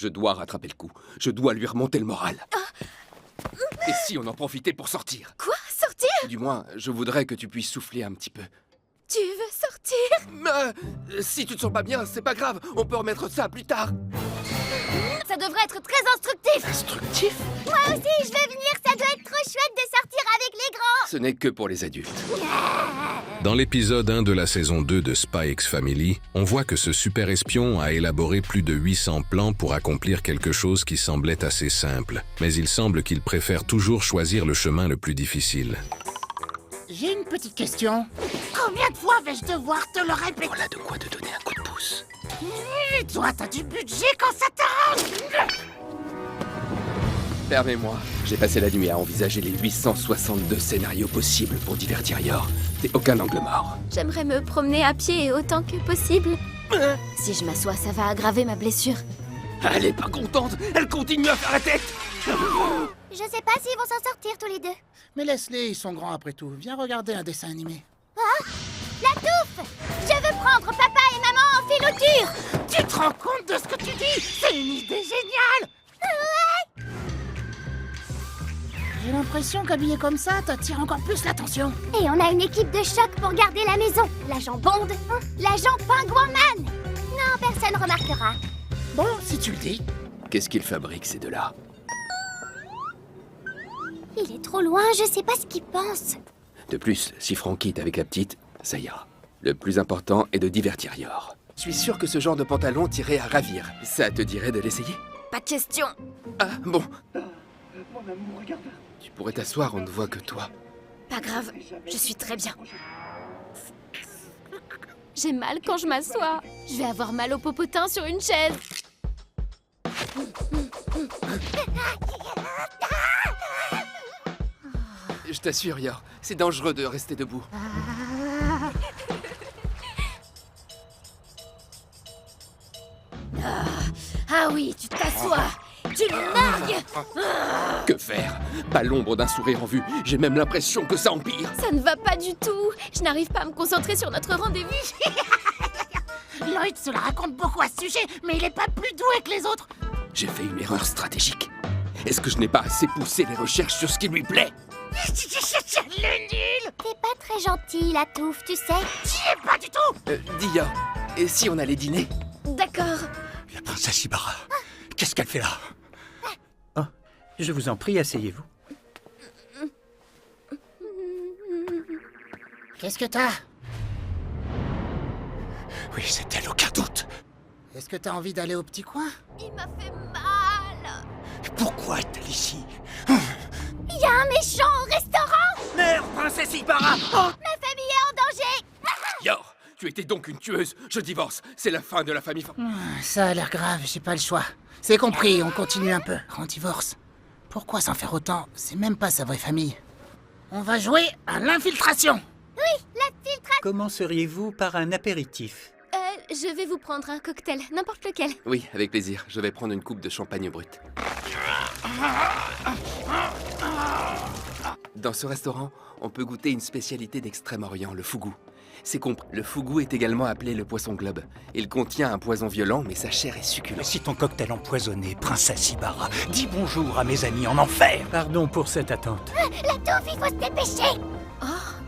Je dois rattraper le coup. Je dois lui remonter le moral. Et si on en profitait pour sortir? Quoi? Sortir? Du moins, je voudrais que tu puisses souffler un petit peu. Tu veux sortir? Si tu te sens pas bien, c'est pas grave. On peut remettre ça plus tard. Ça devrait être très instructif. Instructif? Moi aussi, je veux venir. Ça doit être trop chouette de sortir avec les grands. Ce n'est que pour les adultes. Dans l'épisode 1 de la saison 2 de Spy X Family, on voit que ce super espion a élaboré plus de 800 plans pour accomplir quelque chose qui semblait assez simple. Mais il semble qu'il préfère toujours choisir le chemin le plus difficile. J'ai une petite question. Combien de fois vais-je devoir te le répéter? Voilà de quoi te donner un coup de pouce. Et toi, t'as du budget quand ça t'arrange. Permets-moi, j'ai passé la nuit à envisager les 862 scénarios possibles pour divertir Yor. C'est aucun angle mort. J'aimerais me promener à pied autant que possible. Si je m'assois, ça va aggraver ma blessure. Elle est pas contente. Elle continue à faire la tête. Je sais pas s'ils vont s'en sortir tous les deux. Mais laisse-les, ils sont grands après tout. Viens regarder un dessin animé. La touffe! Je veux prendre papa et maman en filouture! Tu te rends compte de ce que tu dis? C'est une idée géniale! Ouais! J'ai l'impression qu'habillé comme ça, t'attires encore plus l'attention. Et on a une équipe de choc pour garder la maison. L'agent Bond, l'agent Pingouin Man. Non, personne remarquera. Bon, si tu le dis. Qu'est-ce qu'ils fabriquent, ces deux-là? Il est trop loin, je sais pas ce qu'il pense. De plus, si Frankie est avec la petite, ça ira. Le plus important est de divertir Yor. Je suis sûr que ce genre de pantalon t'irait à ravir. Ça te dirait de l'essayer? Pas de question. Ah, bon. Tu pourrais t'asseoir, on ne voit que toi. Pas grave, je suis très bien. J'ai mal quand je m'assois. Je vais avoir mal au popotin sur une chaise. Je t'assure, Yor, c'est dangereux de rester debout. Ah oui, tu t'assois. Tu le nargues. Que faire? Pas l'ombre d'un sourire en vue. J'ai même l'impression que ça empire. Ça ne va pas du tout. Je n'arrive pas à me concentrer sur notre rendez-vous. Lloyd se la raconte beaucoup à ce sujet, mais il est pas plus doué que les autres. J'ai fait une erreur stratégique. Est-ce que je n'ai pas assez poussé les recherches sur ce qui lui plaît? Le nul. T'es pas très gentil, la touffe, tu sais. T'y es pas du tout. Dis Yor, et si on allait dîner? D'accord. La princesse Ibarra, qu'est-ce qu'elle fait là? Oh, je vous en prie, asseyez-vous. Qu'est-ce que t'as? Oui, c'est elle, aucun doute. Est-ce que t'as envie d'aller au petit coin? Il m'a fait mal. Pourquoi est-elle ici? Il y a un méchant au restaurant. Merde, princesse Ibarra! Oh, Ma famille est en danger. Yor, tu étais donc une tueuse. Je divorce. C'est la fin de la famille. Ça a l'air grave, j'ai pas le choix. C'est compris, on continue un peu. On divorce. Pourquoi s'en faire autant? C'est même pas sa vraie famille. On va jouer à l'infiltration. Oui, la filtration. commenceriez-vous par un apéritif? Je vais vous prendre un cocktail, n'importe lequel. Oui, avec plaisir. Je vais prendre une coupe de champagne brut. Dans ce restaurant, on peut goûter une spécialité d'Extrême-Orient, le fougou. C'est compris. Le fougou est également appelé le poisson globe. Il contient un poison violent, mais sa chair est Mais succulente. si ton cocktail empoisonné, princesse Ibarra, dis bonjour à mes amis en enfer! Pardon pour cette attente. La touffe, il faut se dépêcher. Oh,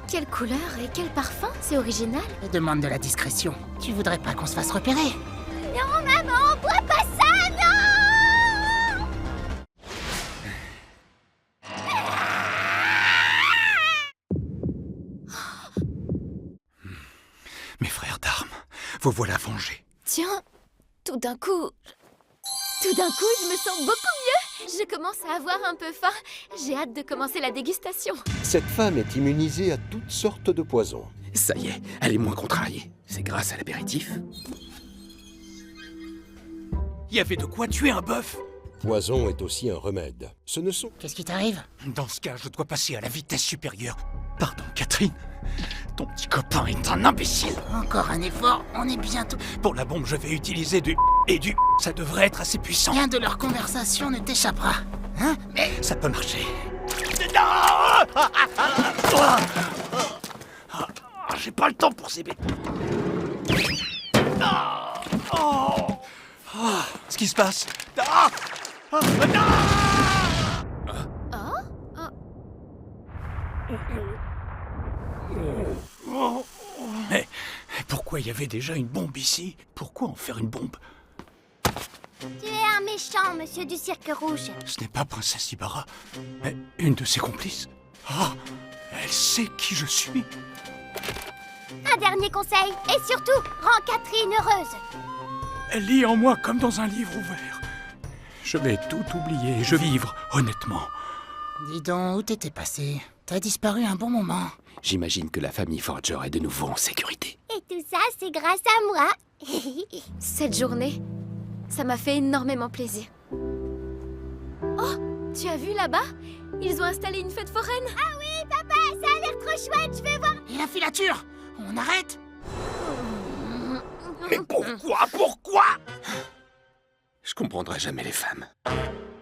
quelle couleur et quel parfum, c'est original. Je demande de la discrétion. Tu voudrais pas qu'on se fasse repérer? Non, maman, bois pas ça, non. Mes frères d'armes, vous voilà vengés. Tiens, tout d'un coup, je me sens beaucoup mieux. Je commence à avoir un peu faim. J'ai hâte de commencer la dégustation. Cette femme est immunisée à toutes sortes de poisons. Ça y est, elle est moins contrariée. C'est grâce à l'apéritif. Il y avait de quoi tuer un bœuf. Poison est aussi un remède. Ce ne sont... Qu'est-ce qui t'arrive? Dans ce cas, je dois passer à la vitesse supérieure. Pardon, Catherine. Ton petit copain est un imbécile. Encore un effort, on est bientôt... Pour la bombe, je vais utiliser du... Et du... Ça devrait être assez puissant. Rien de leur conversation ne t'échappera. Hein? Mais... Ça peut marcher. J'ai pas le temps pour ces bêtes. ce qui se passe. Ah ah, non Mais pourquoi il y avait déjà une bombe ici? Pourquoi en faire une bombe? Tu es un méchant, monsieur du cirque rouge. Ce n'est pas Princesse Ibarra, mais une de ses complices. Ah, elle sait qui je suis. Un dernier conseil, et surtout, rends Catherine heureuse. Elle lit en moi comme dans un livre ouvert. Je vais tout oublier et je vais vivre honnêtement. Dis donc, où t'étais passé? T'as disparu un bon moment. J'imagine que la famille Forger est de nouveau en sécurité. Et tout ça, c'est grâce à moi. Cette journée, ça m'a fait énormément plaisir. Oh, tu as vu là-bas? Ils ont installé une fête foraine. Ah oui, papa, ça a l'air trop chouette, je veux voir. Et la filature? On arrête? Mais pourquoi? Je comprendrai jamais les femmes.